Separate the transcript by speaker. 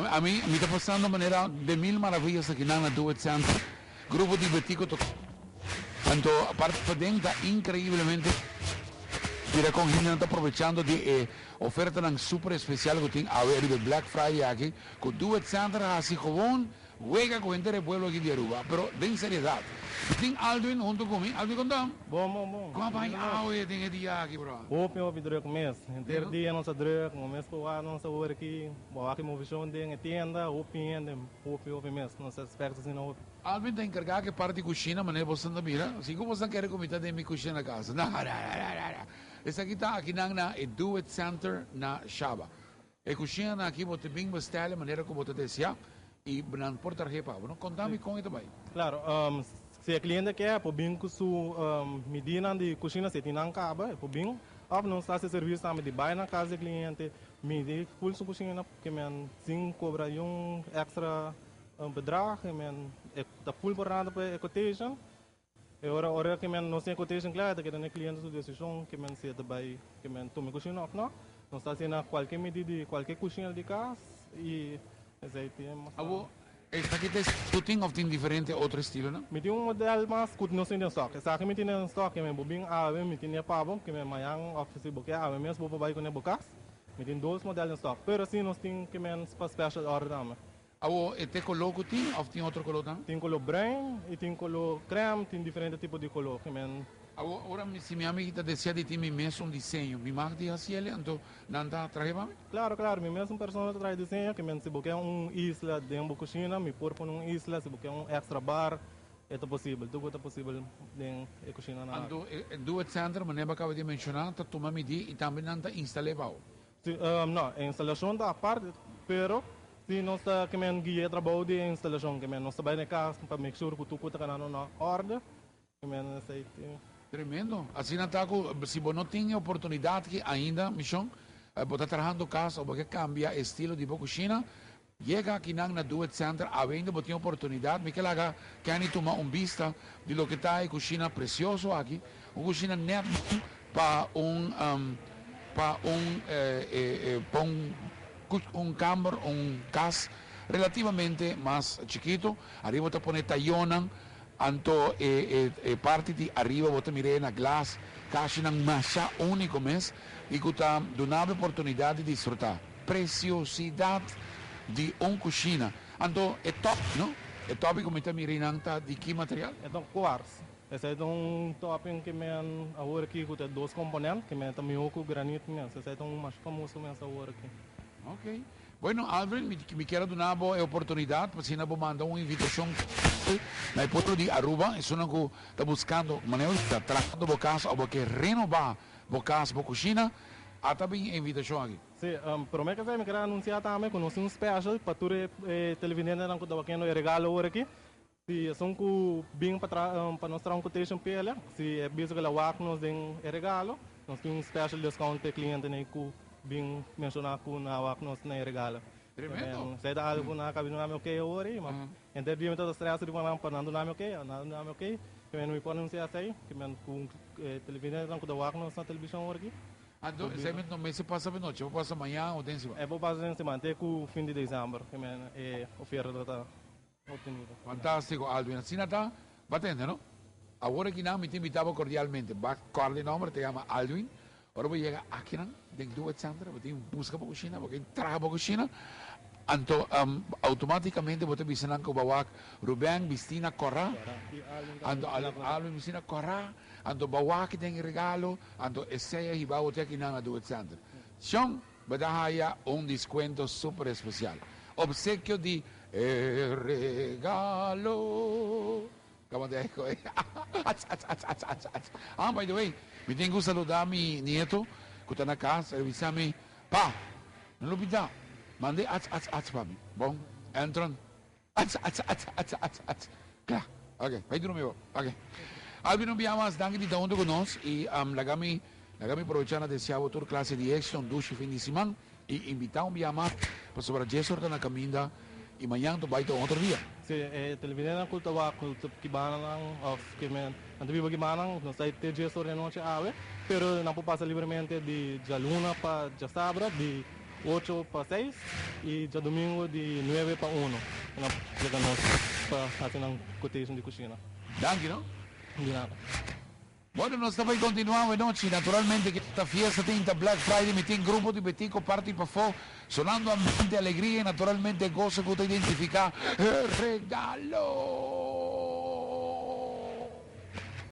Speaker 1: a mí me está pasando de manera de mil maravillas aqui na Do It Center. Grupo divertido. Tanto aparte está increíblemente. Mira, con gente está aprovechando de oferta tan super especial que tiene a ver de Black Friday aquí. Con Do It Center así gewoon. Juega con gente del pueblo aquí de Aruba. Pero de seriedad. Tem Alvin junto comigo. Alvin, contamos.
Speaker 2: Bom.
Speaker 1: Como vai a hoje tem dia aqui, bro?
Speaker 2: Op druk mes. Inteiro dia nossa druk, no mês por ano nossa hora aqui. Bom, aqui movição de tienda, op mes. Nossa expertos assim não.
Speaker 1: Alvin está encarregado que parte de cozinha, mas você não mira. Se você quer comida de minha cozinha na casa. Não. Esse aqui está aqui na Do It Center na Shaba. A cozinha aqui você bem bestel, a maneira como você deseja. E não por tarjeta, não contame com isso também.
Speaker 2: Claro, se a cliente quer, por bem que sua medida de cozinha se tem na caba, por bem, não está se serviço também de baixo na casa do cliente, medir full sua cozinha, que men sim cobra extra bedrag, que men está full por nada para quotation. E ora que men não tem quotation claro, que o cliente sua decisão, que men se também, que men tome cozinha ou não está sendo qualquer medida, qualquer cozinha de casa e
Speaker 1: esta aqui tu tem ou tem diferente outro estilo, não?
Speaker 2: Me tem modelo mais curto não sei de estoque. Essa aqui me tem em estoque, me bobin me tem pavo, que me manhã oferece boque, mesmo vou vai com bocas. Me tem dois modelos em estoque. Pero assim nós tem que men para special order também.
Speaker 1: Este color que tem ou tem outro color também?
Speaker 2: Tem color branco e tem color creme, tem diferente tipo de color que men.
Speaker 1: Agora, se minha amiga deseja de ter mesmo desenho, me marca de assim ele, então não está trabalhando?
Speaker 2: Claro, me mesmo pessoa traz desenho, que men se boque isla de cozinha, me pôr por isla, se boque extra bar, é possível, tudo é possível de cozinha na.
Speaker 1: Então, Do It Center, mas nem acaba de mencionar, está tomando medida e também não está instalado.
Speaker 2: Não, a instalação da parte, pero se nós está que men guia trabalho de instalação, que men nós trabalha na casa para make sure que tudo está na ordem, que men aceite.
Speaker 1: Tremendo. Assim, se você não tem oportunidade que ainda, Michon, você está trabalhando casa ou você cambia estilo de cozinha, chega aqui na Do It Center, havendo você tem oportunidade, me quer que tomar vista de lo que está em cozinha precioso aqui, uma cozinha net para camber, casa relativamente mais chiquito, arriba você põe tallonan, anto parte de arriba você mire na glass caixa ng masa único mês e que está dando oportunidade de desfrutar preciosidade de cozinha anto é top, não? É top como está mirando de que material?
Speaker 2: É quartzo. Esse é topping que men agora aqui com dois componentes que men também o granito men. Esse é mais famoso men agora aqui.
Speaker 1: Ok. Bueno, Alvin, me quero dar a oportunidade para você mandar uma invitação na pueblo de Aruba. Isso não que está buscando maneira de tratar do casa ou que renovar o casa, a cozinha. Há também invitação aqui.
Speaker 2: Sim, prometo que me quero anunciar também que nós temos special para tu televidente não que dá aqui no regalo agora aqui. Se são que bem para nós trazer quotation pela, se é biso que lá nós tem regalo, nós temos special discount para cliente né que bem mencionar que na wak nós na regalo.
Speaker 1: Tremendo.
Speaker 2: Saya dah algo na cabine nami okay ori, mas entre dia metade stress di mana panando nami okay, kemen mi pon anunciar sai, kemen com televisão não que da wak nós na televisão ori.
Speaker 1: Ando, exatamente no mês se passa a noite, eu passo amanhã ou tem
Speaker 2: É vou passar semana até com fim de dezembro, kemen oferta da obtenida.
Speaker 1: Fantástico, Alvin. Assim está batendo, não? Agora que não me invitava cordialmente, va a nombre te llama Alvin. Ahora voy a llegar aquí, dentro Do It Center, porque busca para cocina, porque traga para cocina. Anto automaticamente você visitan ko bawak Ruben Bistina Corra. Anto Alvin Bistina Corra. Anto bawak tem regalo. Anto esseia hibaw te aqui na Do It Center. Siyong badahaya descuento super especial. Obsequio de regalo. Como te digo, by the way, me tenho que saludar mi nieto que está na casa, ele disse a mim, pá, não olvida, mandei ats para mim. Bom, entram, ats. Claro, ok, vai dormir, ok. Alvin, não viamas, danke de onde conosco e lagami aproveitar a desejar outra classe de éxito, duche fim de semana e invitar viamar para sobre a Jesor na caminda e amanhã tu vai ter outro dia.
Speaker 2: Sim, televisão na cultura que banang of que men, anto vivo que banang, não sai ter gestor na noite ave, pero não pode passar livremente de luna para sabra, de 8 para 6 y ya domingo de 9 para 1. Para hacer una quotation de cocina.
Speaker 1: Danke, ¿no?
Speaker 2: De nada.
Speaker 1: Bueno, nós também continuamos noite, naturalmente que esta fiesta tinta Black Friday me tem grupo de petico party para fora, sonando ambiente, alegria e naturalmente gozo que você identificar regalo.